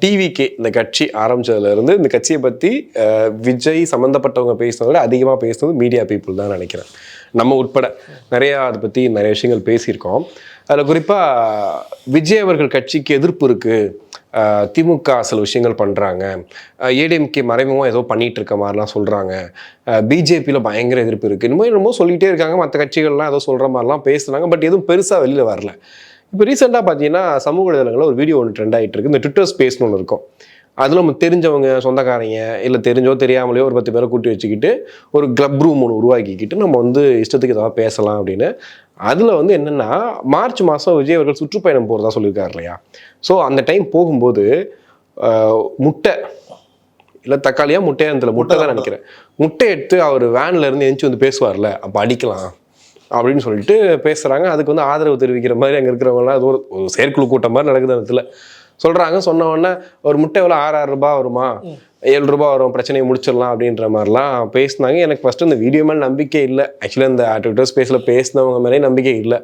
TVK இந்த கட்சி ஆரம்பிச்சதுலேருந்து இந்த கட்சியை பற்றி விஜய் சம்மந்தப்பட்டவங்க பேசுனதை விட அதிகமாக பேசுனது மீடியா பீப்புள் தான் நினைக்கிறேன். நம்ம உட்பட நிறையா அதை பற்றி நிறைய விஷயங்கள் பேசியிருக்கோம். அதில் குறிப்பாக விஜய் அவர்கள் கட்சிக்கு எதிர்ப்பு இருக்குது, திமுக சில விஷயங்கள் பண்ணுறாங்க, ஏடிஎம்கே மறைமுகமாக ஏதோ பண்ணிகிட்டு இருக்க மாதிரிலாம் சொல்கிறாங்க, பிஜேபியில் பயங்கர எதிர்ப்பு இருக்குது, இந்த மாதிரி என்னமோ சொல்லிகிட்டே இருக்காங்க. மற்ற கட்சிகள்லாம் ஏதோ சொல்கிற மாதிரிலாம் பேசுகிறாங்க. பட் எதுவும் பெருசாக வெளியில் வரல. இப்போ ரீசெண்டாக பார்த்தீங்கன்னா சமூக வலைதளங்களில் ஒரு வீடியோ ஒன்று ட்ரெண்ட் ஆகிட்டு இருக்குது. இந்த ட்விட்டர் ஸ்பேஸ்னு ஒன்று இருக்கும். அதில் நம்ம தெரிஞ்சவங்க சொந்தக்காரங்க இல்லை தெரிஞ்சோ தெரியாமலையோ ஒரு 10 பேரை கூட்டி வச்சுக்கிட்டு ஒரு கிளப் ரூம் ஒன்று உருவாக்கிக்கிட்டு நம்ம வந்து இஷ்டத்துக்கு ஏதாவது பேசலாம் அப்படின்னு. அதில் வந்து என்னென்னா மார்ச் மாதம் விஜய் அவர்கள் சுற்றுப்பயணம் போகிறதா சொல்லியிருக்காரு இல்லையா. ஸோ அந்த டைம் போகும்போது முட்டை இல்லை தக்காளியாக முட்டையாக முட்டை தான் நினைக்கிறேன், முட்டை எடுத்து அவர் வேனில் இருந்து எந்திச்சு வந்து பேசுவார்ல, அப்போ அடிக்கலாம் அப்படின்னு சொல்லிட்டு பேசுகிறாங்க. அதுக்கு வந்து ஆதரவு தெரிவிக்கிற மாதிரி அங்கே இருக்கிறவங்கலாம் அது ஒரு செயற்குழு கூட்டம் மாதிரி நடக்குது. இடத்துல சொல்கிறாங்க. சொன்ன உடனே ஒரு முட்டை எவ்வளோ 6 ரூபாய் வருமா, 7 ரூபாய் வரும், பிரச்சனையை முடிச்சிடலாம் அப்படின்ற மாதிரிலாம் பேசினாங்க. எனக்கு ஃபஸ்ட்டு இந்த வீடியோ மேலே நம்பிக்கை இல்லை. ஆக்சுவலாக இந்த ட்விட்டர் ஸ்பேஸில் பேசினவங்க மேலே நம்பிக்கை இல்லை.